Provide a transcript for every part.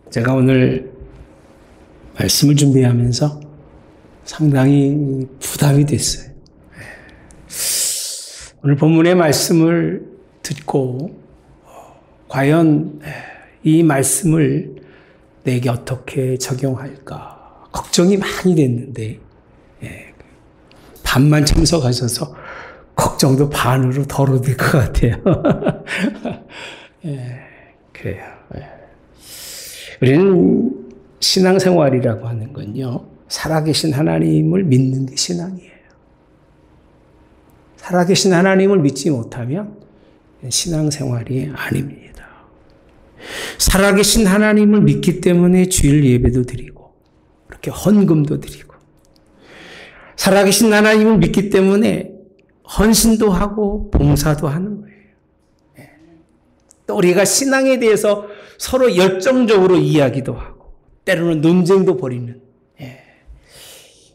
제가 오늘 말씀을 준비하면서 상당히 부담이 됐어요. 오늘 본문의 말씀을 듣고 과연 이 말씀을 내게 어떻게 적용할까 걱정이 많이 됐는데 반만 참석하셔서 걱정도 반으로 덜어질 것 같아요. 그래요. 우리는 신앙생활이라고 하는 건요, 살아계신 하나님을 믿는 게 신앙이에요. 살아계신 하나님을 믿지 못하면 신앙생활이 아닙니다. 살아계신 하나님을 믿기 때문에 주일 예배도 드리고 그렇게 헌금도 드리고, 살아계신 하나님을 믿기 때문에 헌신도 하고 봉사도 하는 거예요. 또 우리가 신앙에 대해서 서로 열정적으로 이야기도 하고 때로는 논쟁도 벌이는,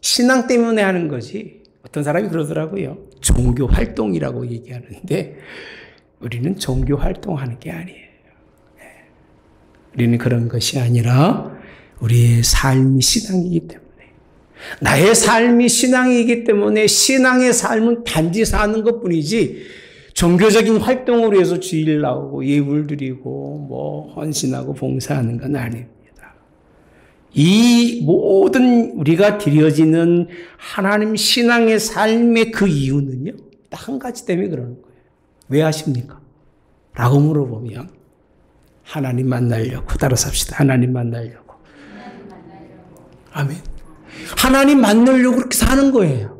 신앙 때문에 하는 거지. 어떤 사람이 그러더라고요. 종교 활동이라고 얘기하는데 우리는 종교 활동하는 게 아니에요. 우리는 그런 것이 아니라 우리의 삶이 신앙이기 때문에, 나의 삶이 신앙이기 때문에 신앙의 삶은 단지 사는 것뿐이지 종교적인 활동으로 해서 주일 나오고 예물 드리고 헌신하고 봉사하는 건 아닙니다. 이 모든 우리가 드려지는 하나님 신앙의 삶의 그 이유는요, 딱 한 가지 때문에 그러는 거예요. 왜 하십니까? 라고 물어보면 하나님 만나려고. 따라서 합시다. 하나님 만나려고. 아멘. 하나님 만나려고 그렇게 사는 거예요.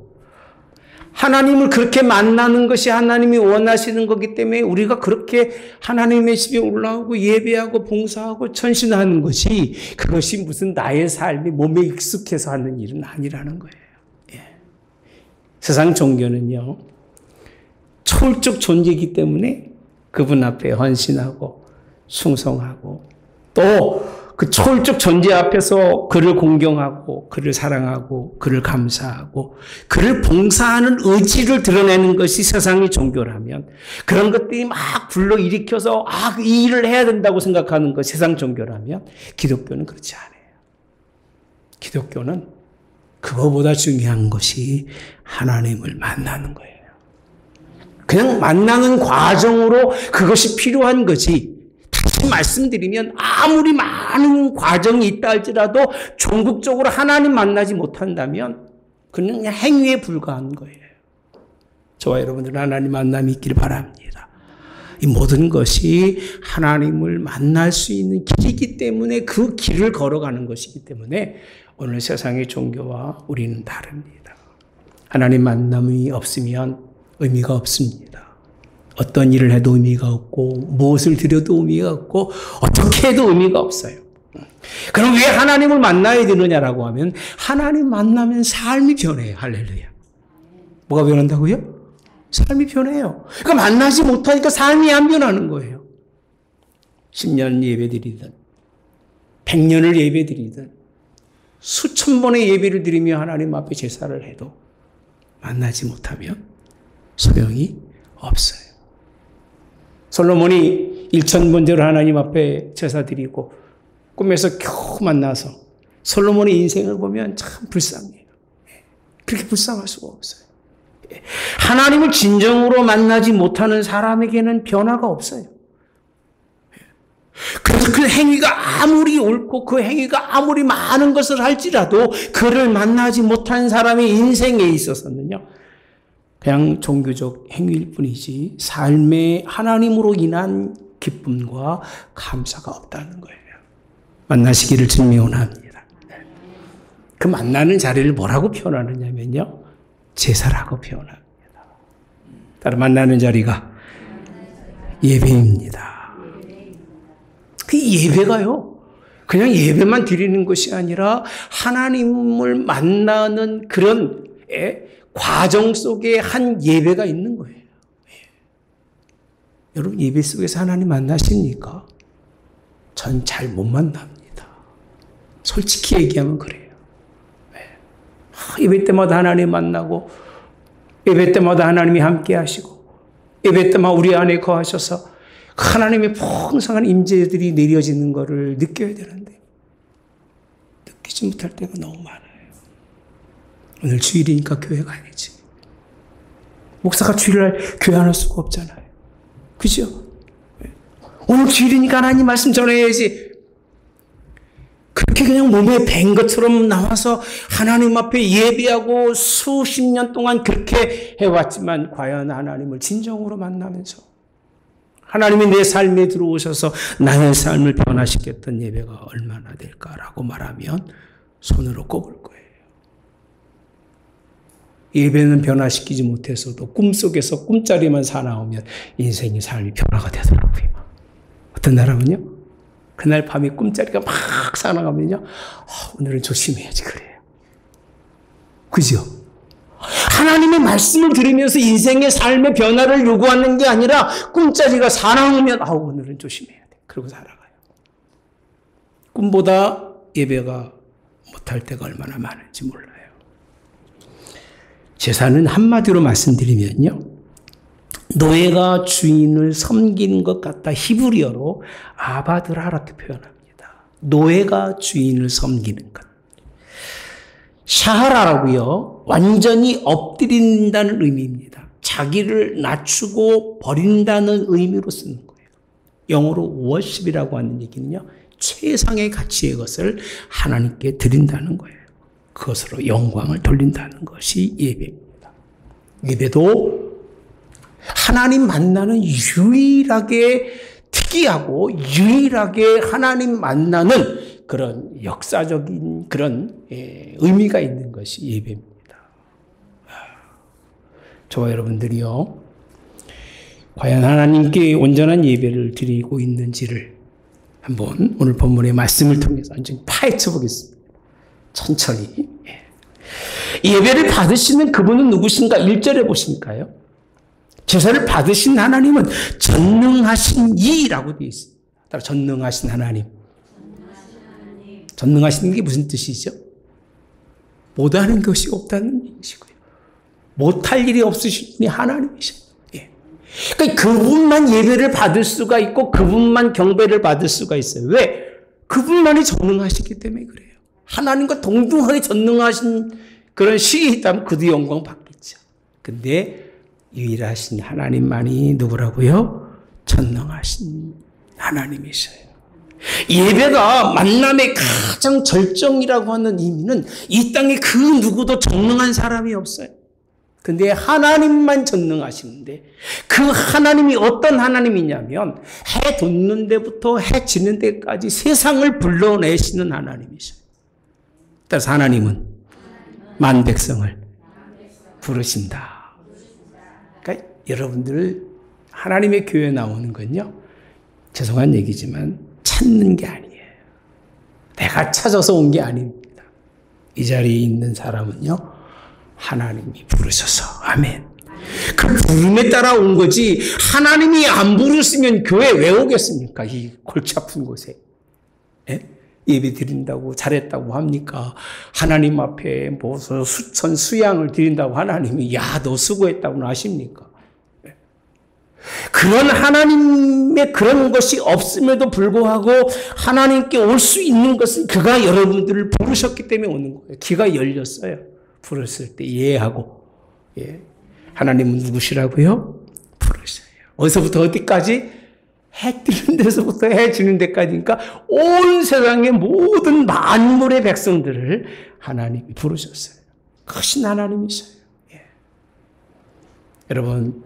하나님을 그렇게 만나는 것이 하나님이 원하시는 거기 때문에 우리가 그렇게 하나님의 집에 올라오고 예배하고 봉사하고 천신하는 것이, 그것이 무슨 나의 삶이 몸에 익숙해서 하는 일은 아니라는 거예요. 세상 종교는요, 초월적 존재이기 때문에 그분 앞에 헌신하고 충성하고 또 그 초월적 존재 앞에서 그를 공경하고 그를 사랑하고 그를 감사하고 그를 봉사하는 의지를 드러내는 것이 세상의 종교라면, 그런 것들이 막 불러일으켜서 이 일을 해야 된다고 생각하는 것 세상 종교라면, 기독교는 그렇지 않아요. 기독교는 그거보다 중요한 것이 하나님을 만나는 거예요. 그냥 만나는 과정으로 그것이 필요한 거지. 다시 말씀드리면 아무리 많은 과정이 있다 할지라도 종국적으로 하나님 만나지 못한다면 그냥 행위에 불과한 거예요. 저와 여러분들은 하나님 만남이 있기를 바랍니다. 이 모든 것이 하나님을 만날 수 있는 길이기 때문에, 그 길을 걸어가는 것이기 때문에 오늘 세상의 종교와 우리는 다릅니다. 하나님 만남이 없으면 의미가 없습니다. 어떤 일을 해도 의미가 없고, 무엇을 드려도 의미가 없고, 어떻게 해도 의미가 없어요. 그럼 왜 하나님을 만나야 되느냐라고 하면, 하나님 만나면 삶이 변해요. 할렐루야. 뭐가 변한다고요? 삶이 변해요. 그러니까 만나지 못하니까 삶이 안 변하는 거예요. 10년 예배드리든 100년을 예배드리든 수천 번의 예배를 드리며 하나님 앞에 제사를 해도 만나지 못하면 소용이 없어요. 솔로몬이 1000번째로 하나님 앞에 제사 드리고 꿈에서 겨우 만나서 솔로몬의 인생을 보면 참 불쌍해요. 그렇게 불쌍할 수가 없어요. 하나님을 진정으로 만나지 못하는 사람에게는 변화가 없어요. 그래서 그 행위가 아무리 옳고 그 행위가 아무리 많은 것을 할지라도 그를 만나지 못한 사람의 인생에 있어서는요, 그냥 종교적 행위일 뿐이지 삶의 하나님으로 인한 기쁨과 감사가 없다는 거예요. 만나시기를 주님이 원합니다. 그 만나는 자리를 뭐라고 표현하느냐면요, 제사라고 표현합니다. 따로 만나는 자리가 예배입니다. 그 예배가요, 그냥 예배만 드리는 것이 아니라 하나님을 만나는 그런 과정 속에 한 예배가 있는 거예요. 여러분, 예배 속에서 하나님 만나십니까? 전 잘 못 만납니다. 솔직히 얘기하면 그래요. 예배 때마다 하나님 만나고, 예배 때마다 하나님이 함께 하시고, 예배 때마다 우리 안에 거하셔서 하나님의 풍성한 임재들이 내려지는 것을 느껴야 되는데 하지 못할 때가 너무 많아요. 오늘 주일이니까 교회가 아니지. 목사가 주일날 교회 안 할 수가 없잖아요. 그죠? 오늘 주일이니까 하나님 말씀 전해야지. 그렇게 그냥 몸에 밴 것처럼 나와서 하나님 앞에 예배하고 수십 년 동안 그렇게 해왔지만 과연 하나님을 진정으로 만나면서 하나님이 내 삶에 들어오셔서 나의 삶을 변화시켰던 예배가 얼마나 될까라고 말하면 손으로 꼽을 거예요. 예배는 변화시키지 못해서도 꿈속에서 꿈자리만 사나오면 인생의 삶이 변화가 되더라고요. 어떤 날하면요. 그날 밤에 꿈자리가 막 사나가면요. 오늘은 조심해야지 그래요. 그죠? 하나님의 말씀을 들으면서 인생의 삶의 변화를 요구하는 게 아니라 꿈자리가 사나우면 오늘은 조심해야 돼. 그러고 살아가요. 꿈보다 예배가 못할 때가 얼마나 많은지 몰라요. 제사는 한마디로 말씀드리면요. 노예가 주인을 섬기는 것 같다. 히브리어로 아바드라 이렇게 표현합니다. 노예가 주인을 섬기는 것. 샤하라라고요. 완전히 엎드린다는 의미입니다. 자기를 낮추고 버린다는 의미로 쓰는 거예요. 영어로 worship이라고 하는 얘기는요. 최상의 가치의 것을 하나님께 드린다는 거예요. 그것으로 영광을 돌린다는 것이 예배입니다. 예배도 하나님 만나는 유일하게 특이하고 유일하게 하나님 만나는 그런 역사적인 그런 의미가 있는 것이 예배입니다. 저와 여러분들이요. 과연 하나님께 온전한 예배를 드리고 있는지를 한번 오늘 본문의 말씀을 통해서 완전히 파헤쳐 보겠습니다. 천천히. 예배를 받으시는 그분은 누구신가? 1절에 보시니까요. 제사를 받으신 하나님은 전능하신 이라고 되어 있습니다. 따라 전능하신 하나님. 전능하시는 게 무슨 뜻이죠? 못하는 것이 없다는 얘기시고요. 못할 일이 없으신 분이 하나님이셔요. 그러니까 그분만 예배를 받을 수가 있고 그분만 경배를 받을 수가 있어요. 왜? 그분만이 전능하시기 때문에 그래요. 하나님과 동등하게 전능하신 그런 시에 있다면 그도 영광 받겠죠. 근데 유일하신 하나님만이 누구라고요? 전능하신 하나님이셔요. 예배가 만남의 가장 절정이라고 하는 의미는 이 땅에 그 누구도 전능한 사람이 없어요. 근데 하나님만 전능하시는데 그 하나님이 어떤 하나님이냐면 해 돋는 데부터 해 지는 데까지 세상을 불러내시는 하나님이셔요. 따라서 하나님은 만 백성을 부르신다. 그러니까 여러분들 하나님의 교회에 나오는 건요. 죄송한 얘기지만 찾는 게 아니에요. 내가 찾아서 온 게 아닙니다. 이 자리에 있는 사람은요. 하나님이 부르셔서 아멘. 그 부름에 따라 온 거지 하나님이 안 부르시면 교회 왜 오겠습니까? 이 골치 아픈 곳에. 예? 예배 드린다고 잘했다고 합니까? 하나님 앞에 뭐 수천 수양을 드린다고 하나님이 야 너 수고했다고 하십니까? 예? 그런 하나님의 그런 것이 없음에도 불구하고 하나님께 올 수 있는 것은 그가 여러분들을 부르셨기 때문에 오는 거예요. 귀가 열렸어요. 부르실 때 이해하고. 예. 하나님은 누구시라고요? 부르셔요. 어디서부터 어디까지? 해 뜨는 데서부터 해 지는 데까지니까 온 세상의 모든 만물의 백성들을 하나님이 부르셨어요. 크신 하나님이셔요. 예. 여러분,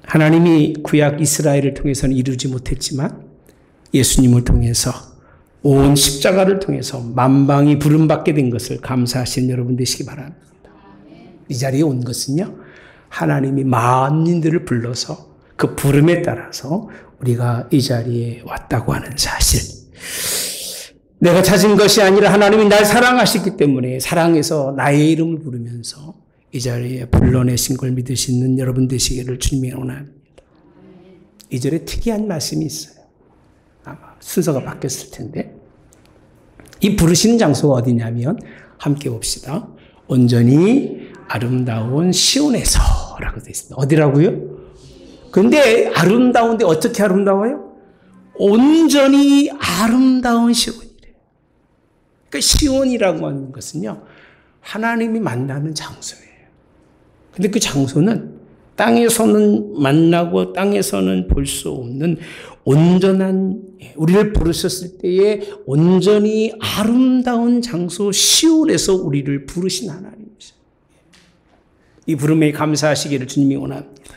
하나님이 구약 이스라엘을 통해서는 이루지 못했지만 예수님을 통해서 온 십자가를 통해서 만방이 부름받게 된 것을 감사하시는 여러분 되시기 바랍니다. 이 자리에 온 것은요. 하나님이 만민들을 불러서 그 부름에 따라서 우리가 이 자리에 왔다고 하는 사실. 내가 찾은 것이 아니라 하나님이 날 사랑하시기 때문에 사랑해서 나의 이름을 부르면서 이 자리에 불러내신 걸 믿으시는 여러분 되시기를 주님의 원합니다. 이 절에 특이한 말씀이 있어요. 아마 순서가 바뀌었을 텐데 이 부르시는 장소가 어디냐면 함께 봅시다. 온전히 아름다운 시온에서라고 되어 있습니다. 어디라고요? 근데 아름다운데 어떻게 아름다워요? 온전히 아름다운 시온이래요. 그러니까 시온이라고 하는 것은요, 하나님이 만나는 장소예요. 근데 그 장소는 땅에서는 만나고 땅에서는 볼 수 없는 온전한, 우리를 부르셨을 때에 온전히 아름다운 장소 시온에서 우리를 부르신 하나님이죠. 이 부름에 감사하시기를 주님이 원합니다.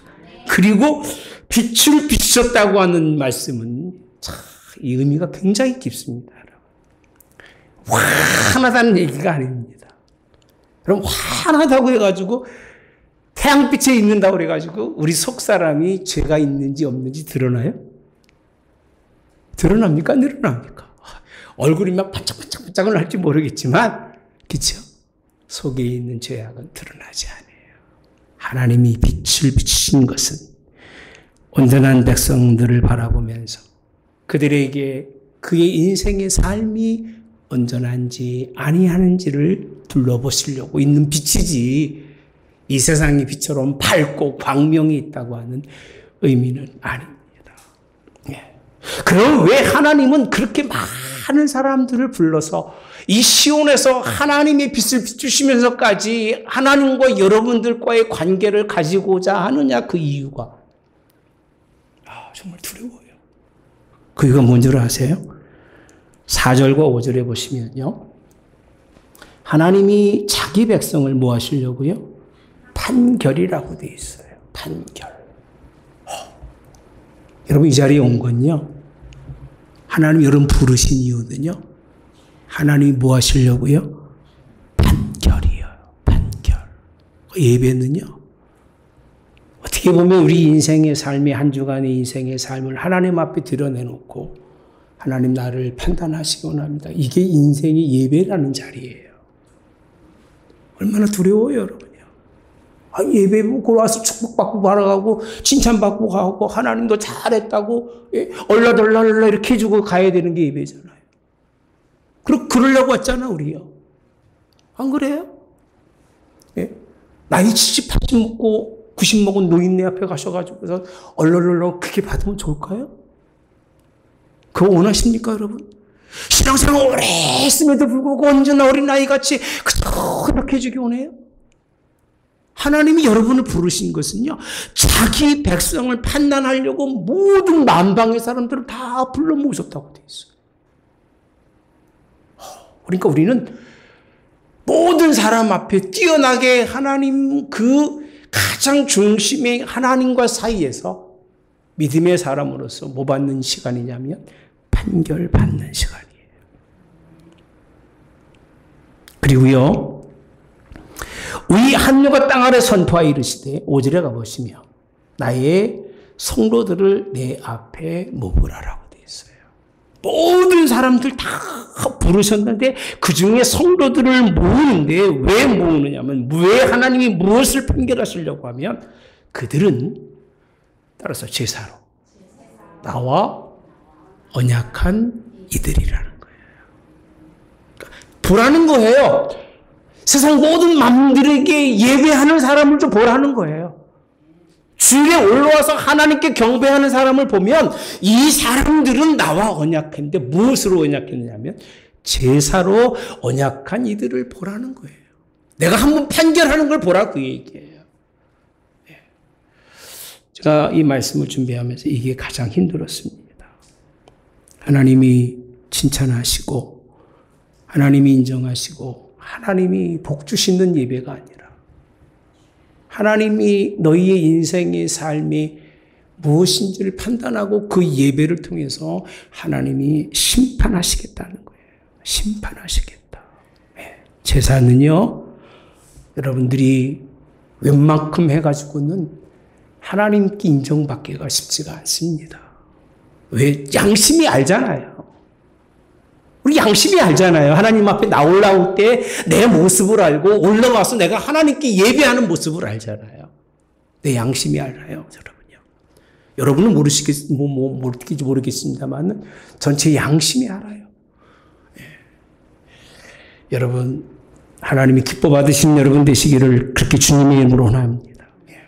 그리고 빛을 비추셨다고 하는 말씀은 참 이 의미가 굉장히 깊습니다. 환하다는 얘기가 아닙니다. 그럼 환하다고 해가지고 태양빛에 있는다고 그래가지고 우리 속 사람이 죄가 있는지 없는지 드러나요? 드러납니까? 늘어납니까? 얼굴이 막 반짝반짝반짝은 할지 모르겠지만, 그렇죠? 속에 있는 죄악은 드러나지 않아요. 하나님이 빛을 비추신 것은 온전한 백성들을 바라보면서 그들에게 그의 인생의 삶이 온전한지 아니하는지를 둘러보시려고 있는 빛이지, 이 세상의 빛처럼 밝고 광명이 있다고 하는 의미는 아닙니다. 그럼 왜 하나님은 그렇게 많은 사람들을 불러서 이 시온에서 하나님의 빛을 비추시면서까지 하나님과 여러분들과의 관계를 가지고자 하느냐, 그 이유가 정말 두려워요. 그 이유가 뭔지 아세요? 4절과 5절에 보시면요, 하나님이 자기 백성을 뭐 하시려고요? 판결이라고 되어 있어요. 판결. 여러분, 이 자리에 온 건요, 하나님 여러분 부르신 이유는요, 하나님이 뭐 하시려고요? 판결이에요. 판결. 예배는요, 어떻게 보면 우리 인생의 삶의 한 주간의 인생의 삶을 하나님 앞에 드러내놓고 하나님 나를 판단하시기 원합니다. 이게 인생의 예배라는 자리예요. 얼마나 두려워요, 여러분요. 예배 보고 와서 축복받고 바라가고 칭찬받고 가고 하나님도 잘했다고 얼라덜라 이렇게 해주고 가야 되는 게 예배잖아요. 그러려고 왔잖아, 우리요. 안 그래요? 예? 나이 70, 80 먹고 90 먹은 노인네 앞에 가셔가지고서 얼얼얼 그렇게 받으면 좋을까요? 그거 원하십니까, 여러분? 신앙생활 오래 했음에도 불구하고 언제나 어린아이같이 그렇게 해주기 원해요? 하나님이 여러분을 부르신 것은요, 자기 백성을 판단하려고 모든 만방의 사람들을 다 불러 모으셨다고 되어 있어요. 그러니까 우리는 모든 사람 앞에 뛰어나게 하나님 그 가장 중심의 하나님과 사이에서 믿음의 사람으로서 뭐 받는 시간이냐면 판결받는 시간이에요. 그리고요, 우리 한류가 땅 아래 선포하여 이르시되 5절에 가보시면 나의 성도들을 내 앞에 모으라라고 되어 있어요. 모든 사람들 다 부르셨는데 그 중에 성도들을 모으는데 왜 모으느냐면, 왜 하나님이 무엇을 판결하시려고 하면 그들은 따라서 제사로 나와 언약한 이들이라는 거예요. 그러니까 보라는 거예요. 세상 모든 맘들에게 예배하는 사람을 좀 보라는 거예요. 주일에 올라와서 하나님께 경배하는 사람을 보면 이 사람들은 나와 언약했는데 무엇으로 언약했느냐면 제사로 언약한 이들을 보라는 거예요. 내가 한번 판결하는 걸 보라, 그 얘기예요. 제가 이 말씀을 준비하면서 이게 가장 힘들었습니다. 하나님이 칭찬하시고 하나님이 인정하시고 하나님이 복 주시는 예배가 아니라 하나님이 너희의 인생의 삶이 무엇인지를 판단하고 그 예배를 통해서 하나님이 심판하시겠다는 거예요. 심판하시겠다. 제사는요, 여러분들이 웬만큼 해가지고는 하나님께 인정받기가 쉽지가 않습니다. 왜? 양심이 알잖아요. 우리 양심이 알잖아요. 하나님 앞에 나올라올 때 내 모습을 알고 올라와서 내가 하나님께 예배하는 모습을 알잖아요. 내 양심이 알아요, 여러분요. 여러분은 모르시겠지 모르겠습니다만 전체 양심이 알아요. 예. 여러분, 하나님이 기뻐 받으신 여러분 되시기를 그렇게 주님의 이름으로 원합니다. 예.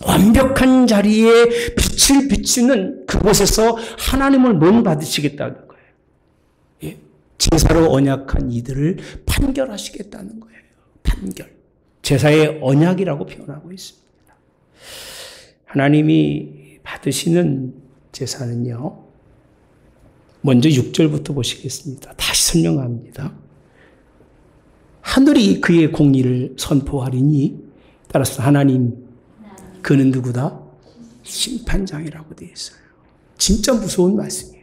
완벽한 자리에 빛을 비추는 그곳에서 하나님을 못 받으시겠다는 거예요. 예. 제 제사로 언약한 이들을 판결하시겠다는 거예요. 판결. 제사의 언약이라고 표현하고 있습니다. 하나님이 받으시는 제사는요. 먼저 6절부터 보시겠습니다. 다시 설명합니다. 하늘이 그의 공의를 선포하리니 따라서 하나님 그는 누구다? 심판장이라고 되어 있어요. 진짜 무서운 말씀이에요.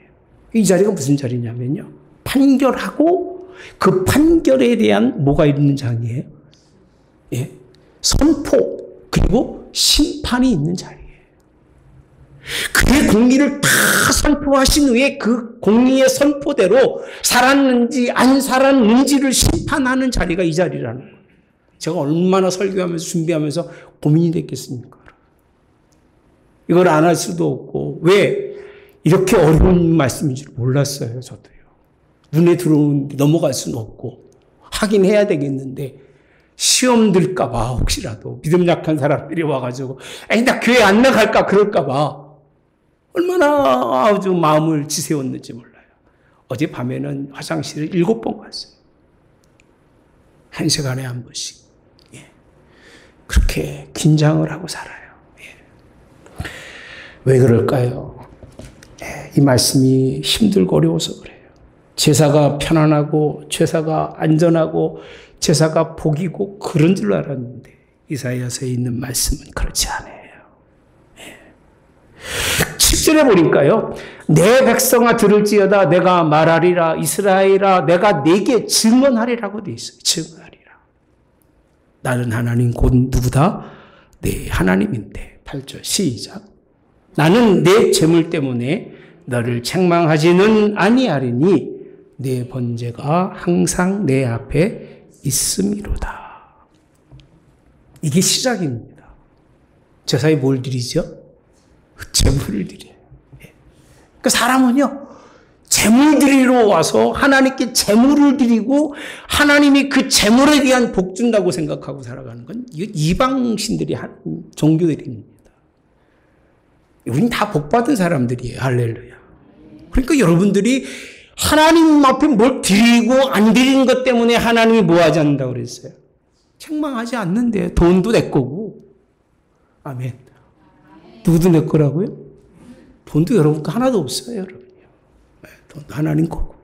이 자리가 무슨 자리냐면요. 판결하고 그 판결에 대한 뭐가 있는 장이에요? 예. 선포 그리고 심판이 있는 자리예요. 그의 공의를 다 선포하신 후에 그 공의의 선포대로 살았는지 안 살았는지를 심판하는 자리가 이 자리라는 거예요. 제가 얼마나 설교하면서 준비하면서 고민이 됐겠습니까? 이걸 안 할 수도 없고 왜 이렇게 어려운 말씀인 줄 몰랐어요. 저도요. 눈에 들어오는데 넘어갈 수는 없고 하긴 해야 되겠는데 시험 들까 봐 혹시라도 믿음 약한 사람들이 와가지고 에이 나 교회 안 나갈까 그럴까 봐 얼마나 아주 마음을 지새웠는지 몰라요. 어제 밤에는 화장실을 7번 갔어요. 1시간에 한 번씩. 예. 그렇게 긴장을 하고 살아요. 예. 왜 그럴까요? 예. 이 말씀이 힘들고 어려워서 그래요. 제사가 편안하고 제사가 안전하고 제사가 복이고 그런 줄 알았는데 이사야서에 있는 말씀은 그렇지 않아요. 7절에 보니까요. 내 백성아 들을지어다 내가 말하리라 이스라엘아 내가 네게 증언하리라고 되어 있어요. 증언하리라. 나는 하나님 곧 누구다? 내 하나님인데. 8절 시작. 나는 내 재물 때문에 너를 책망하지는 아니하리니 내 번제가 항상 내 앞에 있음이로다. 이게 시작입니다. 제사에 뭘 드리죠? 재물을 드려요. 그러니까 사람은요, 재물 드리러 와서 하나님께 재물을 드리고 하나님이 그 재물에 대한 복 준다고 생각하고 살아가는 건 이방신들이 한 종교들입니다. 우린 다 복받은 사람들이에요. 할렐루야. 그러니까 여러분들이 하나님 앞에 뭘 드리고 안 드리는 것 때문에 하나님이 뭐 하지 않는다고 그랬어요? 책망하지 않는데 돈도 내 거고. 아멘. 누구도 내 거라고요? 돈도 여러분 거 하나도 없어요, 여러분요. 돈도 하나님 거고.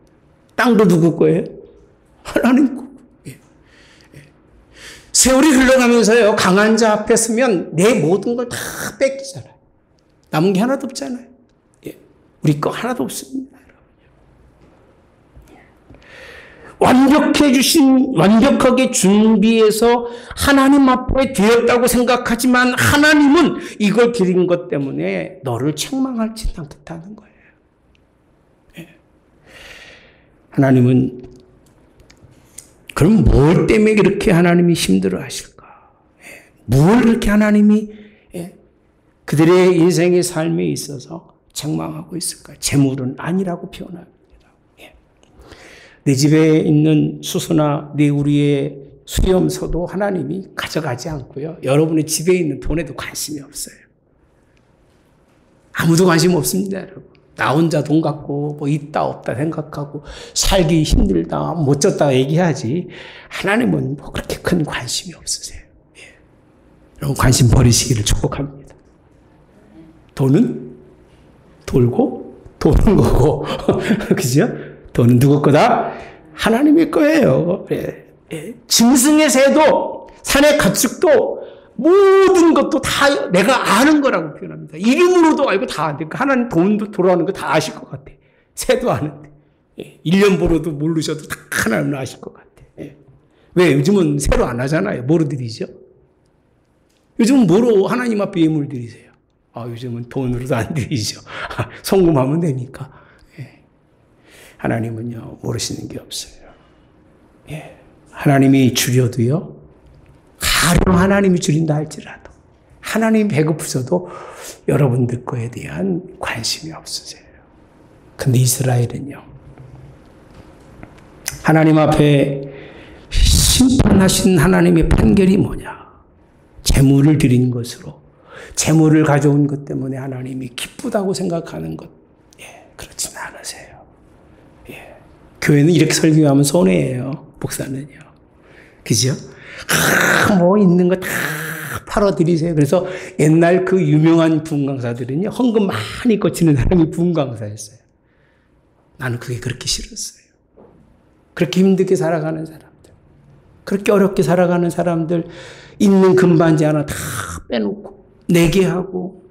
땅도 누구 거예요? 하나님 거고. 예. 예. 세월이 흘러가면서요, 강한 자 앞에 서면 내 모든 걸 다 뺏기잖아요. 남은 게 하나도 없잖아요. 예. 우리 거 하나도 없습니다, 여러분요. 완벽하게 준비해서 하나님 앞에 드렸다고 생각하지만 하나님은 이걸 드린 것 때문에 너를 책망할지 않겠다는 거예요. 예. 하나님은 그럼 뭘 때문에 그렇게 하나님이 힘들어 하실까? 예. 뭘 그렇게 하나님이 그들의 인생의 삶에 있어서 책망하고 있을까? 재물은 아니라고 표현합니다. 내 집에 있는 수소나 내 우리의 수염소도 하나님이 가져가지 않고요. 여러분의 집에 있는 돈에도 관심이 없어요. 아무도 관심 없습니다, 여러분. 나 혼자 돈 갖고 뭐 있다 없다 생각하고 살기 힘들다 못 졌다 얘기하지 하나님은 뭐 그렇게 큰 관심이 없으세요. 예. 여러분 관심 버리시기를 축복합니다. 돈은 돌고 도는 거고 그죠? 돈은 누구 거다? 하나님의 거예요. 예. 예. 짐승의 새도 산의 가축도 모든 것도 다 내가 아는 거라고 표현합니다. 이름으로도 알고 다 아는데 하나님 돈도 돌아오는 거 다 아실 것 같아. 새도 아는데. 예. 1년 벌어도 모르셔도 다 하나님은 아실 것 같아. 예. 왜? 요즘은 새로 안 하잖아요. 뭐로 드리죠? 요즘은 뭐로 하나님 앞에 예물 드리세요? 요즘은 돈으로도 안 드리죠. 송금하면 되니까. 하나님은요, 모르시는 게 없어요. 예. 하나님이 줄여도요, 가령 하나님이 줄인다 할지라도, 하나님이 배고프셔도 여러분들 거에 대한 관심이 없으세요. 근데 이스라엘은요, 하나님 앞에 심판하신 하나님의 판결이 뭐냐? 재물을 드린 것으로, 재물을 가져온 것 때문에 하나님이 기쁘다고 생각하는 것, 예, 그렇지는 않으세요. 교회는 이렇게 설교하면 손해예요. 목사는요. 그죠? 뭐 있는 거 다 팔아드리세요. 그래서 옛날 그 유명한 부흥강사들은요, 헌금 많이 거치는 사람이 부흥강사였어요. 나는 그게 그렇게 싫었어요. 그렇게 힘들게 살아가는 사람들, 그렇게 어렵게 살아가는 사람들, 있는 금반지 하나 다 빼놓고, 내게 하고,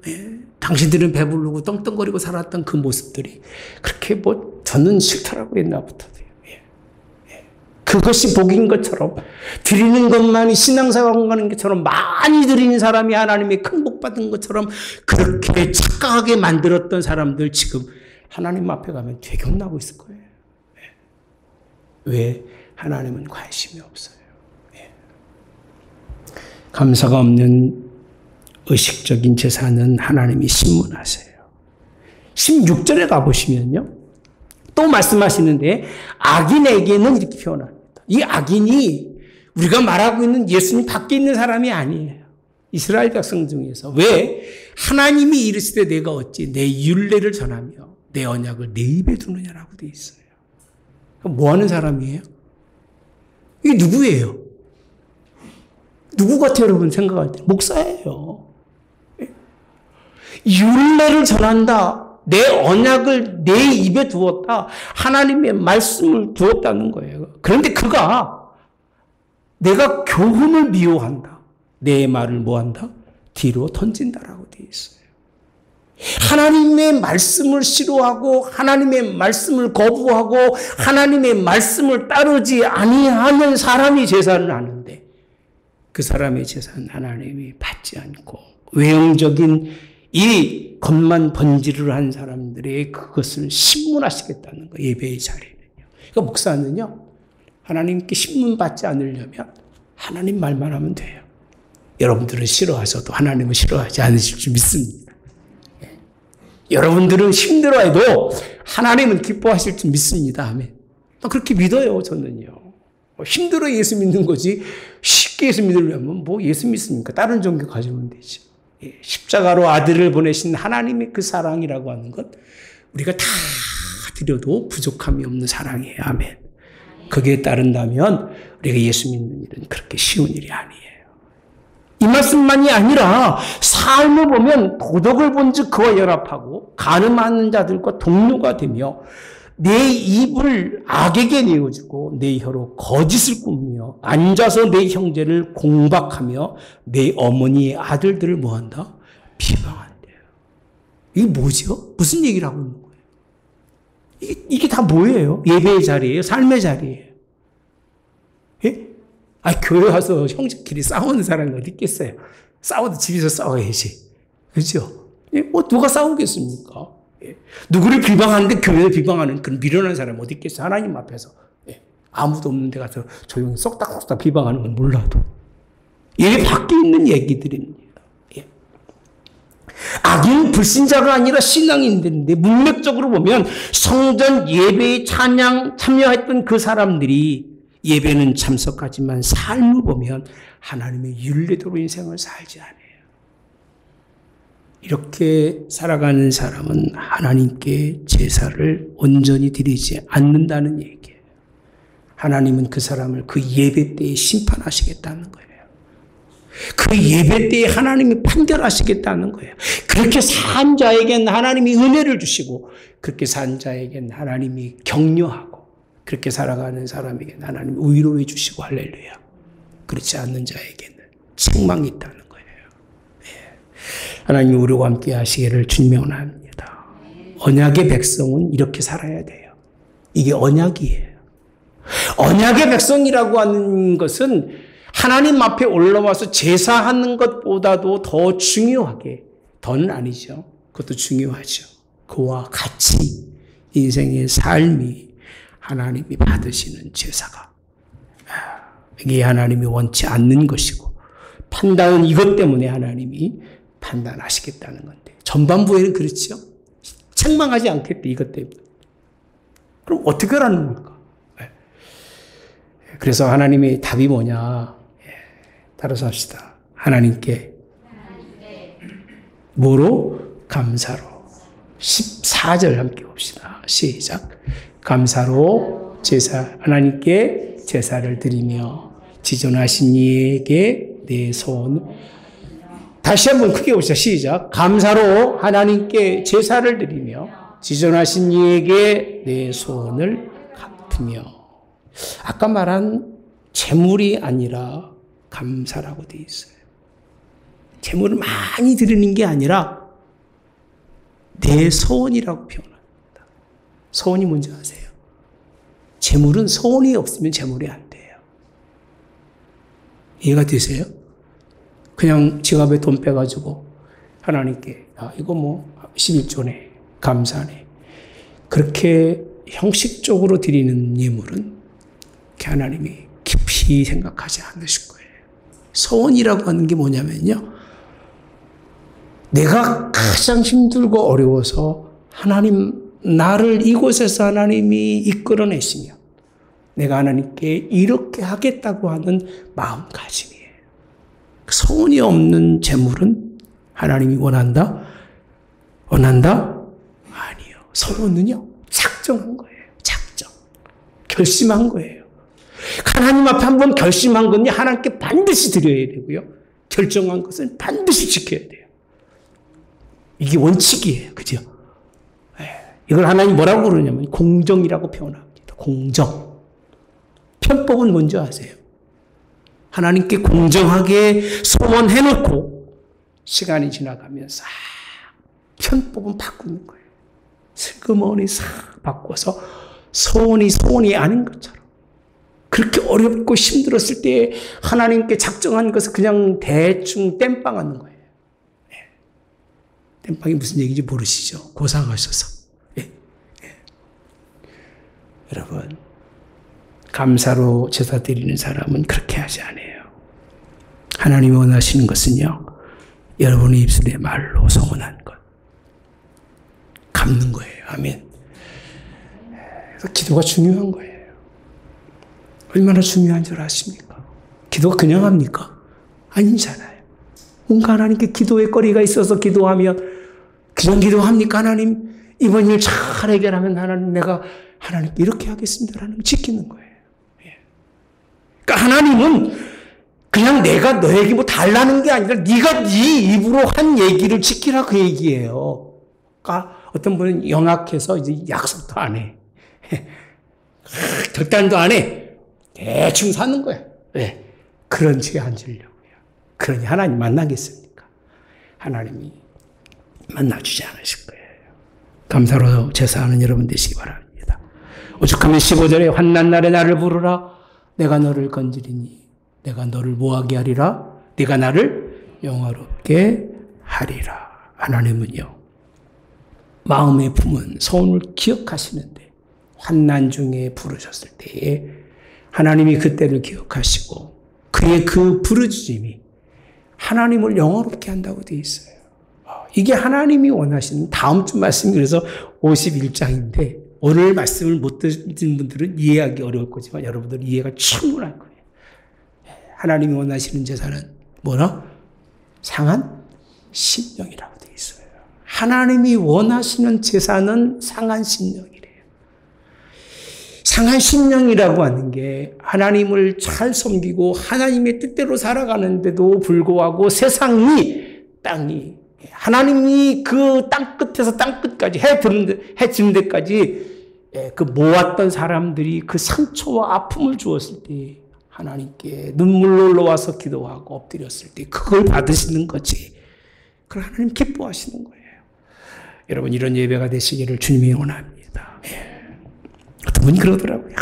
당신들은 배부르고 떵떵거리고 살았던 그 모습들이 그렇게 뭐 저는 싫더라고요. 옛날부터도요. 그것이 복인 것처럼 드리는 것만이 신앙생활 하는 것처럼 많이 드리는 사람이 하나님의 큰 복 받은 것처럼 그렇게 착각하게 만들었던 사람들 지금 하나님 앞에 가면 되게 혼나고 있을 거예요. 왜? 하나님은 관심이 없어요. 감사가 없는 의식적인 제사는 하나님이 신문하세요. 16절에 가보시면요. 또 말씀하시는데 악인에게는 이렇게 표현합니다. 이 악인이 우리가 말하고 있는 예수님 밖에 있는 사람이 아니에요. 이스라엘 백성 중에서. 왜? 하나님이 이르시되 내가 어찌 내 율례를 전하며 내 언약을 내 입에 두느냐라고 되어 있어요. 뭐 하는 사람이에요? 이게 누구예요? 누구 같아요, 여러분 생각할 때? 목사예요. 율례를 전한다. 내 언약을 내 입에 두었다. 하나님의 말씀을 두었다는 거예요. 그런데 그가 내가 교훈을 미워한다. 내 말을 뭐한다? 뒤로 던진다라고 되어 있어요. 하나님의 말씀을 싫어하고 하나님의 말씀을 거부하고 하나님의 말씀을 따르지 아니하는 사람이 제사를 하는데 그 사람의 제사는 하나님이 받지 않고 외형적인 이 겉만 번지를 한 사람들의 그것을 신문하시겠다는 거예요. 예배의 자리는요. 그러니까 목사는요. 하나님께 신문받지 않으려면 하나님 말만 하면 돼요. 여러분들은 싫어하셔도 하나님은 싫어하지 않으실 줄 믿습니다. 여러분들은 힘들어해도 하나님은 기뻐하실 줄 믿습니다. 아멘. 그렇게 믿어요. 저는요. 힘들어 예수 믿는 거지 쉽게 예수 믿으려면 뭐 예수 믿습니까? 다른 종교 가지면 되지. 십자가로 아들을 보내신 하나님의 그 사랑이라고 하는 것 우리가 다 드려도 부족함이 없는 사랑이에요. 아멘. 거기에 따른다면 우리가 예수 믿는 일은 그렇게 쉬운 일이 아니에요. 이 말씀만이 아니라 삶을 보면 도덕을 본즉 그와 연합하고 간음하는 자들과 동료가 되며 내 입을 악에게 내어주고 내 혀로 거짓을 꾸며 앉아서 내 형제를 공박하며 내 어머니의 아들들을 뭐한다? 비방한대요. 이게 뭐죠? 무슨 얘기를 하고 있는 거예요? 이게 다 뭐예요? 예배의 자리예요? 삶의 자리예요? 예? 교회 와서 형제끼리 싸우는 사람이 어디 있겠어요? 싸워도 집에서 싸워야지. 그렇죠? 누가 싸우겠습니까? 누구를 비방하는데 교회를 비방하는 그런 미련한 사람 어디 있겠어요? 하나님 앞에서. 아무도 없는 데 가서 조용히 쏙닥쏙닥 비방하는 건 몰라도. 이게 밖에 있는 얘기들입니다. 악인 불신자가 아니라 신앙인들인데 문맥적으로 보면 성전 예배의 찬양 참여했던 그 사람들이 예배는 참석하지만 삶을 보면 하나님의 율례대로 인생을 살지 않아요. 이렇게 살아가는 사람은 하나님께 제사를 온전히 드리지 않는다는 얘기예요. 하나님은 그 사람을 그 예배 때에 심판하시겠다는 거예요. 그 예배 때에 하나님이 판결하시겠다는 거예요. 그렇게 산 자에겐 하나님이 은혜를 주시고 그렇게 산 자에겐 하나님이 격려하고 그렇게 살아가는 사람에겐 하나님이 위로해 주시고 할렐루야. 그렇지 않는 자에게는 책망이 있다는 거예요. 하나님이 우리와 함께 하시기를 주님의 원합니다. 언약의 백성은 이렇게 살아야 돼요. 이게 언약이에요. 언약의 백성이라고 하는 것은 하나님 앞에 올라와서 제사하는 것보다도 더 중요하게, 더는 아니죠. 그것도 중요하죠. 그와 같이 인생의 삶이 하나님이 받으시는 제사가 이게 하나님이 원치 않는 것이고 판단은 이것 때문에 하나님이 판단하시겠다는 건데 전반부에는 그렇죠. 책망하지 않겠대 이것 때문에. 그럼 어떻게 하라는 겁니까? 그래서 하나님의 답이 뭐냐? 따라서 합시다. 하나님께 뭐로? 감사로. 14절 함께 봅시다. 시작. 감사로 하나님께 제사를 드리며 지존하신 이에게 내 소원. 다시 한번 크게 봅시다. 시작. 감사로 하나님께 제사를 드리며 지존하신 이에게 내 소원을 갚으며. 아까 말한 재물이 아니라 감사라고 되어 있어요. 재물을 많이 드리는 게 아니라 내 소원이라고 표현합니다. 소원이 뭔지 아세요? 재물은 소원이 없으면 재물이 안 돼요. 이해가 되세요? 그냥 지갑에 돈 빼가지고 하나님께 이거 11조네 감사네 그렇게 형식적으로 드리는 예물은 하나님이 깊이 생각하지 않으실 거예요. 소원이라고 하는 게 뭐냐면요, 내가 가장 힘들고 어려워서 하나님 나를 이곳에서 하나님이 이끌어내시면 내가 하나님께 이렇게 하겠다고 하는 마음가짐이에요. 소원이 없는 재물은 하나님이 원한다? 아니요. 소원은요, 작정한 거예요. 작정. 결심한 거예요. 하나님 앞에 한번 결심한 건요, 하나님께 반드시 드려야 되고요. 결정한 것은 반드시 지켜야 돼요. 이게 원칙이에요. 그죠? 이걸 하나님 뭐라고 그러냐면 공정이라고 표현합니다. 공정. 편법은 뭔지 아세요? 하나님께 공정하게 소원해놓고 시간이 지나가면 싹 편법은 바꾸는 거예요. 슬그머니 싹 바꿔서 소원이 아닌 것처럼. 그렇게 어렵고 힘들었을 때 하나님께 작정한 것을 그냥 대충 땜빵하는 거예요. 땜빵이 무슨 얘기인지 모르시죠? 고상하셔서. 여러분, 감사로 제사 드리는 사람은 그렇게 하지 않아요. 하나님이 원하시는 것은요, 여러분의 입술의 말로 소원한 것. 갚는 거예요. 아멘. 그래서 기도가 중요한 거예요. 얼마나 중요한 줄 아십니까? 기도가 그냥 합니까? 아니잖아요. 뭔가 하나님께 기도의 거리가 있어서 기도하면 그냥 기도합니까? 하나님, 이번 일 잘 해결하면 하나님, 내가 하나님께 이렇게 하겠습니다. 하나님 지키는 거예요. 그러니까 하나님은 그냥 내가 너에게 뭐 달라는 게 아니라 네가 네 입으로 한 얘기를 지키라 그 얘기예요. 그러니까 어떤 분은 영악해서 이제 약속도 안 해. 결단도 안 해. 대충 사는 거야. 왜? 그런 지에 앉으려고요. 그러니 하나님 만나겠습니까? 하나님이 만나주지 않으실 거예요. 감사로 제사하는 여러분 되시기 바랍니다. 오죽하면 15절에 환난 날에 나를 부르라. 내가 너를 건지리니 내가 너를 뭐하게 하리라. 네가 나를 영화롭게 하리라. 하나님은요, 마음에 품은 소원을 기억하시는데 환난 중에 부르셨을 때에 하나님이 그때를 기억하시고 그의 그 부르짖음이 하나님을 영화롭게 한다고 되어 있어요. 이게 하나님이 원하시는 다음 주 말씀이 그래서 51장인데 오늘 말씀을 못 듣는 분들은 이해하기 어려울 거지만 여러분들은 이해가 충분할 거예요. 하나님이 원하시는 제사는 뭐라? 상한 심령이라고 되어 있어요. 하나님이 원하시는 제사는 상한 심령이래요. 상한 심령이라고 하는 게 하나님을 잘 섬기고 하나님의 뜻대로 살아가는데도 불구하고 땅이 하나님이 그 땅 끝에서 땅 끝까지 해 지는 데까지 그 모았던 사람들이 그 상처와 아픔을 주었을 때 하나님께 눈물로 올라와서 기도하고 엎드렸을 때 그걸 받으시는 거지. 그걸 하나님 기뻐하시는 거예요. 여러분, 이런 예배가 되시기를 주님이 원합니다. 어떤 분이 그러더라고요.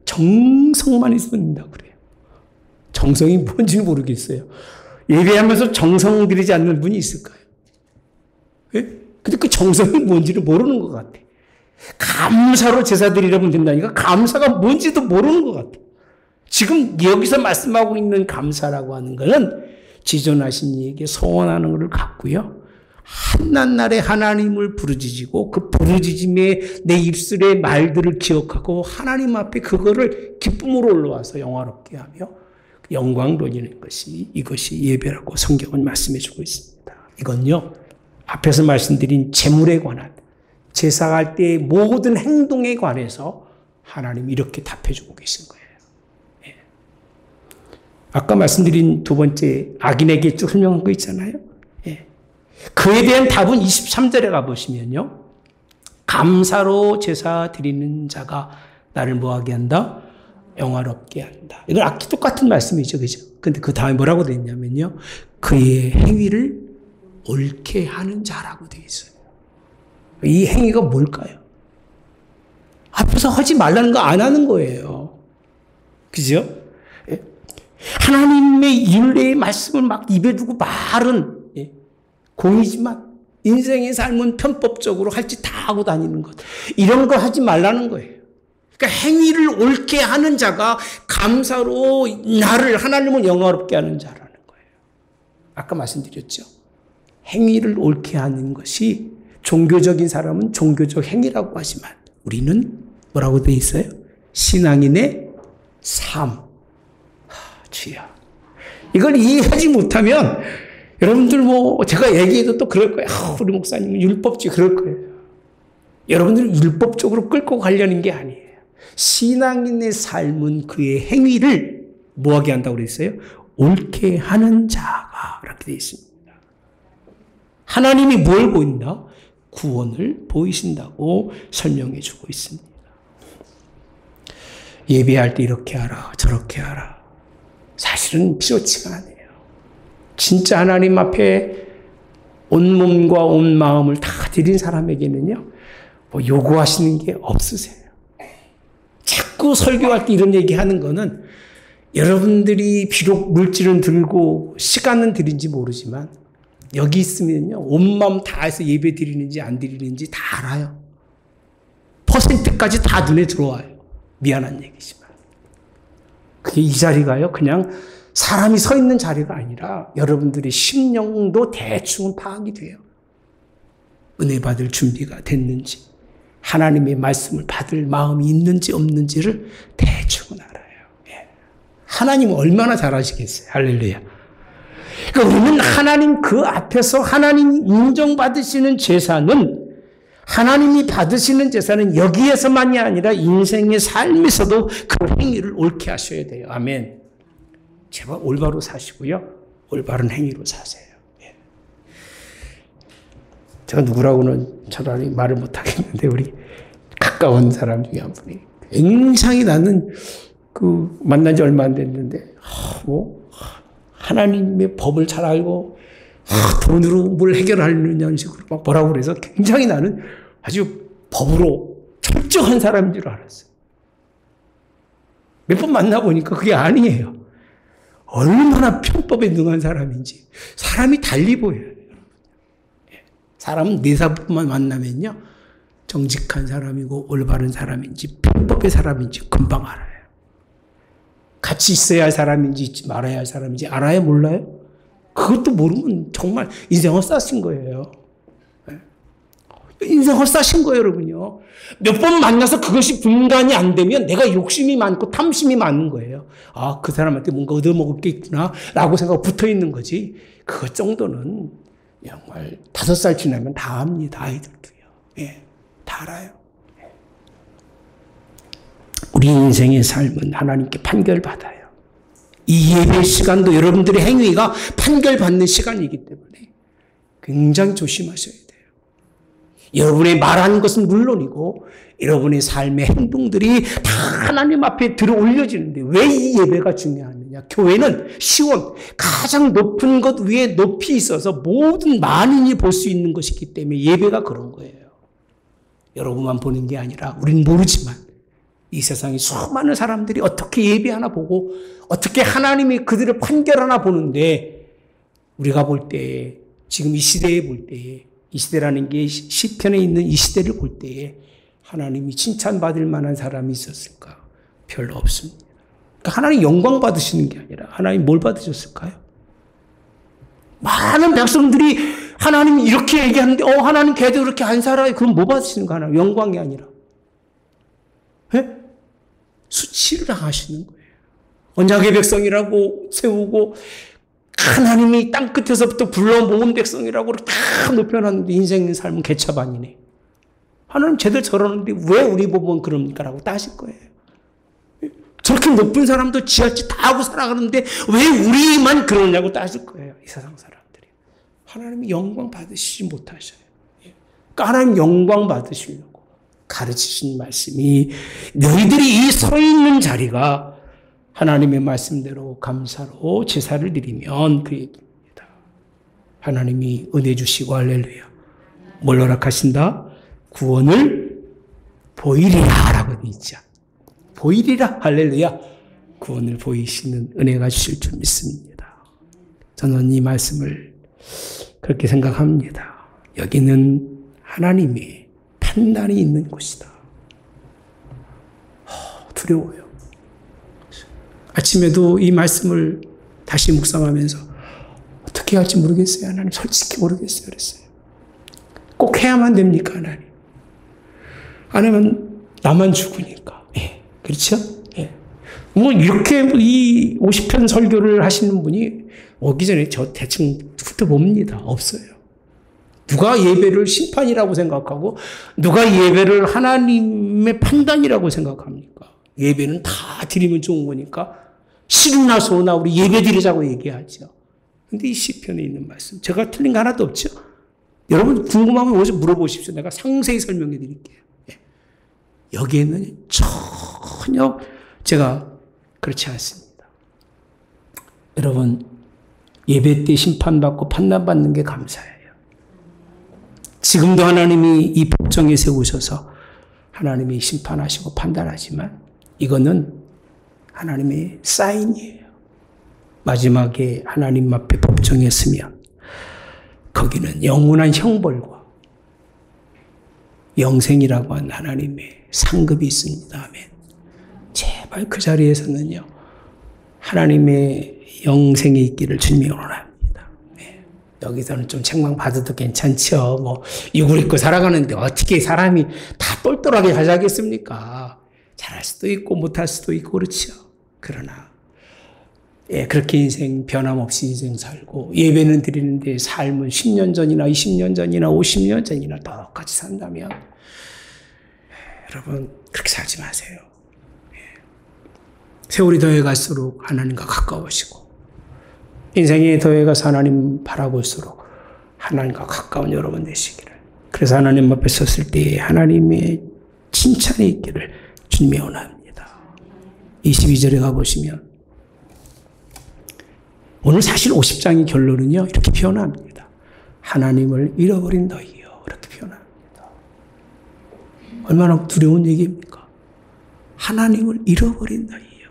정성만 있으면 된다고 그래요. 정성이 뭔지 모르겠어요. 예배하면서 정성 들이지 않는 분이 있을까요? 근데 그 정성이 뭔지를 모르는 것 같아. 감사로 제사 드리려면 된다니까 감사가 뭔지도 모르는 것 같아. 지금 여기서 말씀하고 있는 감사라고 하는 것은 지존하신 이에게 소원하는 것을 갖고요. 한낱날에 하나님을 부르짖고 그 부르짖음에 내 입술의 말들을 기억하고 하나님 앞에 그거를 기쁨으로 올라와서 영화롭게 하며 영광 돌리는 것이 이것이 예배라고 성경은 말씀해 주고 있습니다. 이건요, 앞에서 말씀드린 재물에 관한 제사할 때의 모든 행동에 관해서 하나님이 이렇게 답해주고 계신 거예요. 예. 아까 말씀드린 두 번째 악인에게 설명한 거 있잖아요. 예. 그에 대한 답은 23절에 가보시면요. 감사로 제사 드리는 자가 나를 뭐하게 한다? 영화롭게 한다. 이건 아까 똑같은 말씀이죠. 그죠? 근데 그 다음에 뭐라고 되어 있냐면요. 그의 행위를 옳게 하는 자라고 되어 있어요. 이 행위가 뭘까요? 앞에서 하지 말라는 거 안 하는 거예요. 그죠? 하나님의 윤례의 말씀을 막 입에 두고 말은 공이지만 인생의 삶은 편법적으로 할 짓 다 하고 다니는 것. 이런 거 하지 말라는 거예요. 그러니까 행위를 옳게 하는 자가 감사로 나를 하나님을 영화롭게 하는 자라는 거예요. 아까 말씀드렸죠. 행위를 옳게 하는 것이 종교적인 사람은 종교적 행위라고 하지만 우리는 뭐라고 되어 있어요? 신앙인의 삶. 주여. 이걸 이해하지 못하면 여러분들 제가 얘기해도 또 그럴 거예요. 우리 목사님은 율법지 그럴 거예요. 여러분들은 율법적으로 끌고 가려는 게 아니에요. 신앙인의 삶은 그의 행위를 뭐하게 한다고 그랬어요? 옳게 하는 자가 이렇게 되어 있습니다. 하나님이 뭘 보인다? 구원을 보이신다고 설명해 주고 있습니다. 예배할 때 이렇게 하라 저렇게 하라. 사실은 필요치가 않아요. 진짜 하나님 앞에 온 몸과 온 마음을 다 드린 사람에게는요. 요구하시는 게 없으세요. 자꾸 설교할 때 이런 얘기하는 거는 여러분들이 비록 물질은 들고 시간은 들인지 모르지만 여기 있으면요. 온 마음 다해서 예배 드리는지 안 드리는지 다 알아요. 퍼센트까지 다 눈에 들어와요. 미안한 얘기지만. 그게 이 자리가요. 그냥 사람이 서 있는 자리가 아니라 여러분들의 심령도 대충은 파악이 돼요. 은혜 받을 준비가 됐는지 하나님의 말씀을 받을 마음이 있는지 없는지를 대충은 알아요. 예. 하나님은 얼마나 잘하시겠어요. 할렐루야. 그러니까 우리는 하나님 그 앞에서 하나님 인정받으시는 제사는 하나님이 받으시는 제사는 여기에서만이 아니라 인생의 삶에서도 그 행위를 옳게 하셔야 돼요. 아멘. 제발 올바로 사시고요. 올바른 행위로 사세요. 예. 제가 누구라고는 차라리 말을 못하겠는데 우리 가까운 사람 중에 한 분이 굉장히 나는 만난 지 얼마 안 됐는데 하나님의 법을 잘 알고 돈으로 뭘 해결하려는 식으로 막 뭐라고 그래서 굉장히 나는 아주 법으로 철저한 사람인 줄 알았어요. 몇 번 만나보니까 그게 아니에요. 얼마나 편법에 능한 사람인지 사람이 달리 보여요. 사람은 네 사람만 만나면요. 정직한 사람이고 올바른 사람인지 편법의 사람인지 금방 알아요. 같이 있어야 할 사람인지 있지 말아야 할 사람인지 알아요? 몰라요? 그것도 모르면 정말 인생 헛사신 거예요. 인생 헛사신 거예요, 여러분요. 몇 번 만나서 그것이 분간이 안 되면 내가 욕심이 많고 탐심이 많은 거예요. 그 사람한테 뭔가 얻어먹을 게 있구나, 라고 생각하고 붙어 있는 거지. 그것 정도는 정말 5살 지나면 다 압니다, 아이들도요. 예, 다 알아요. 우리 인생의 삶은 하나님께 판결받아요. 이 예배 시간도 여러분들의 행위가 판결받는 시간이기 때문에 굉장히 조심하셔야 돼요. 여러분의 말하는 것은 물론이고 여러분의 삶의 행동들이 다 하나님 앞에 들어 올려지는데 왜 이 예배가 중요하느냐? 교회는 시온, 가장 높은 것 위에 높이 있어서 모든 만인이 볼 수 있는 것이기 때문에 예배가 그런 거예요. 여러분만 보는 게 아니라 우리는 모르지만 이 세상에 수많은 사람들이 어떻게 예배하나 보고 어떻게 하나님이 그들을 판결하나 보는데 우리가 볼 때 지금 이 시대에 볼 때에 이 시대라는 게 시편에 있는 이 시대를 볼 때에 하나님이 칭찬받을 만한 사람이 있었을까? 별로 없습니다. 그러니까 하나님 영광 받으시는 게 아니라 하나님 뭘 받으셨을까요? 많은 백성들이 하나님이 이렇게 얘기하는데 하나님 걔도 그렇게 안 살아요. 그럼 뭐 받으시는 거 하나? 영광이 아니라. 네? 수치를 당하시는 거예요. 언약의 백성이라고 세우고 하나님이 땅끝에서부터 불러 모은 백성이라고 다 높여놨는데 인생의 삶은 개차반이네. 하나님 제대로 저러는데 왜 우리 보면 그럽니까? 라고 따질 거예요. 저렇게 높은 사람도 지하철 다 하고 살아가는데 왜 우리만 그러냐고 따질 거예요. 이 세상 사람들이. 하나님이 영광 받으시지 못하셔요. 그러니까 하나님 영광 받으시려고 가르치신 말씀이 너희들이 이 서 있는 자리가 하나님의 말씀대로 감사로 제사를 드리면 그 얘기입니다. 하나님이 은혜 주시고 할렐루야. 뭘 허락하신다? 구원을 보이리라 라고 되어 있죠. 보이리라 할렐루야. 구원을 보이시는 은혜가 주실 줄 믿습니다. 저는 이 말씀을 그렇게 생각합니다. 여기는 하나님의 판단이 있는 곳이다. 두려워요. 아침에도 이 말씀을 다시 묵상하면서 어떻게 할지 모르겠어요. 하나님 솔직히 모르겠어요. 그랬어요. 꼭 해야만 됩니까? 하나님. 안 하면 나만 죽으니까. 예. 그렇죠? 예. 뭐 이렇게 이 50편 설교를 하시는 분이 오기 전에 저 대충 훑어봅니다. 없어요. 누가 예배를 심판이라고 생각하고 누가 예배를 하나님의 판단이라고 생각합니까? 예배는 다 드리면 좋은 거니까 싫으나 소나 우리 예배 드리자고 얘기하죠. 근데 이 시편에 있는 말씀 제가 틀린 거 하나도 없죠. 여러분 궁금하면 오셔서 물어보십시오. 내가 상세히 설명해 드릴게요. 예. 여기에는 전혀 제가 그렇지 않습니다. 여러분 예배 때 심판받고 판단받는 게 감사해요. 지금도 하나님이 이 법정에 세우셔서 하나님이 심판하시고 판단하지만 이거는 하나님의 사인이에요. 마지막에 하나님 앞에 법정에 서면 거기는 영원한 형벌과 영생이라고 하는 하나님의 상급이 있습니다. 아멘. 제발 그 자리에서는요. 하나님의 영생이 있기를 주님이 원합니다. 여기서는 좀 책망받아도 괜찮죠. 뭐 이걸 입고 살아가는데 어떻게 사람이 다 똘똘하게 살자겠습니까? 잘할 수도 있고 못할 수도 있고 그렇죠. 그러나 예, 그렇게 인생 변함없이 인생 살고 예배는 드리는데 삶은 10년 전이나 20년 전이나 50년 전이나 똑같이 산다면 여러분 그렇게 살지 마세요. 예. 세월이 더해갈수록 하나님과 가까워지고 인생이 더해가서 하나님 바라볼수록 하나님과 가까운 여러분 되시기를. 그래서 하나님 앞에 섰을 때 하나님의 칭찬이 있기를 주님이 원합니다. 22절에 가보시면 오늘 사실 50장의 결론은요. 이렇게 표현합니다. 하나님을 잃어버린 너희요. 이렇게 표현합니다. 얼마나 두려운 얘기입니까? 하나님을 잃어버린 너희요.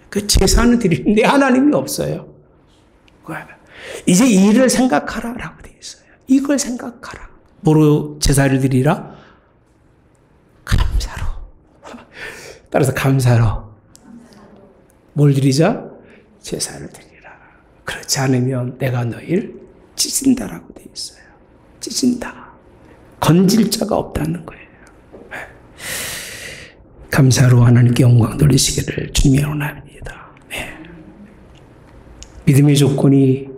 그 제사는 드리는데 하나님이 없어요. 이제 이 일을 생각하라 라고 되어 있어요. 이걸 생각하라. 뭐로 제사를 드리라? 감사로. 따라서 감사로. 뭘 드리자? 제사를 드리라. 그렇지 않으면 내가 너희를 찢은다라고 되어 있어요. 찢은다. 건질 자가 없다는 거예요. 감사로 하나님께 영광 돌리시기를 주님이 원합니다. 네. 믿음의 조건이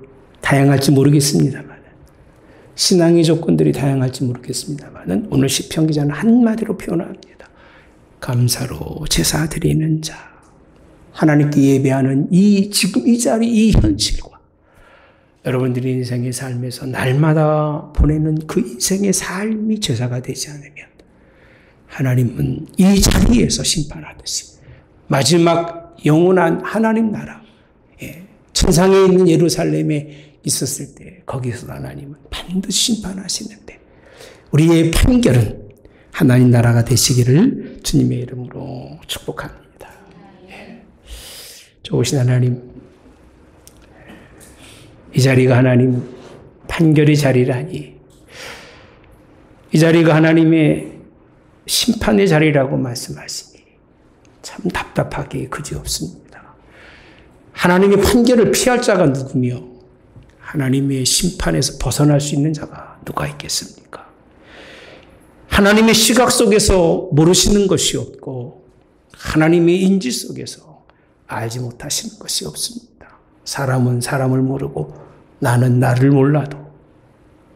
다양할지 모르겠습니다만, 신앙의 조건들이 다양할지 모르겠습니다만, 오늘 시편 기자는 한마디로 표현합니다. 감사로 제사 드리는 자. 하나님께 예배하는 지금 이 자리, 이 현실과 여러분들이 인생의 삶에서 날마다 보내는 그 인생의 삶이 제사가 되지 않으면 하나님은 이 자리에서 심판하듯이 마지막 영원한 하나님 나라, 천상에 있는 예루살렘에 있었을 때 거기서 하나님은 반드시 심판하시는데 우리의 판결은 하나님 나라가 되시기를 주님의 이름으로 축복합니다. 좋으신 하나님, 이 자리가 하나님 판결의 자리라니, 이 자리가 하나님의 심판의 자리라고 말씀하시니 참 답답하게 그지없습니다. 하나님의 판결을 피할 자가 누구며 하나님의 심판에서 벗어날 수 있는 자가 누가 있겠습니까? 하나님의 시각 속에서 모르시는 것이 없고 하나님의 인지 속에서 알지 못하시는 것이 없습니다. 사람은 사람을 모르고 나는 나를 몰라도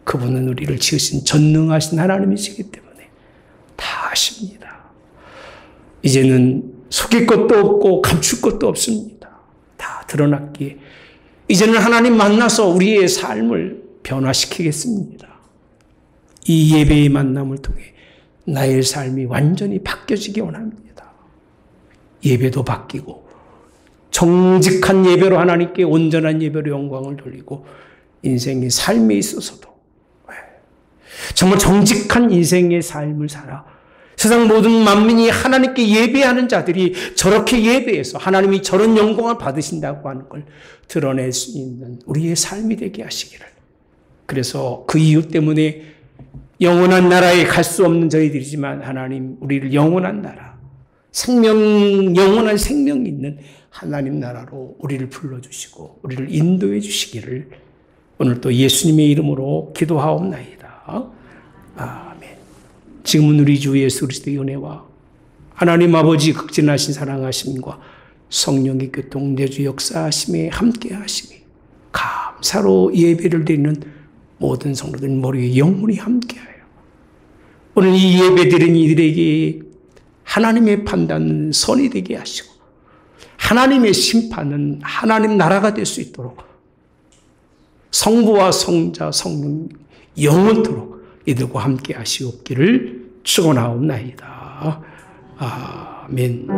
그분은 우리를 지으신 전능하신 하나님이시기 때문에 아십니다. 이제는 속일 것도 없고 감출 것도 없습니다. 다 드러났기에 이제는 하나님 만나서 우리의 삶을 변화시키겠습니다. 이 예배의 만남을 통해 나의 삶이 완전히 바뀌어지기 원합니다. 예배도 바뀌고 정직한 예배로 하나님께 온전한 예배로 영광을 돌리고 인생의 삶에 있어서도 정말 정직한 인생의 삶을 살아 세상 모든 만민이 하나님께 예배하는 자들이 저렇게 예배해서 하나님이 저런 영광을 받으신다고 하는 걸 드러낼 수 있는 우리의 삶이 되게 하시기를. 그래서 그 이유 때문에 영원한 나라에 갈 수 없는 저희들이지만 하나님 우리를 영원한 나라, 영원한 생명이 있는 하나님 나라로 우리를 불러주시고 우리를 인도해 주시기를 오늘 또 예수님의 이름으로 기도하옵나이다. 아멘. 지금은 우리 주 예수 그리스도의 은혜와 하나님 아버지 극진하신 사랑하심과 성령의 교통 내주 역사하심에 함께 하심이 감사로 예배를 드리는 모든 성도들 머리에 영원히 함께하여 오늘 이 예배 드린 이들에게 하나님의 판단은 선이 되게 하시고 하나님의 심판은 하나님 나라가 될 수 있도록 성부와 성자 성령 영원토록 이들과 함께 하시옵기를 축원하옵나이다. 아멘.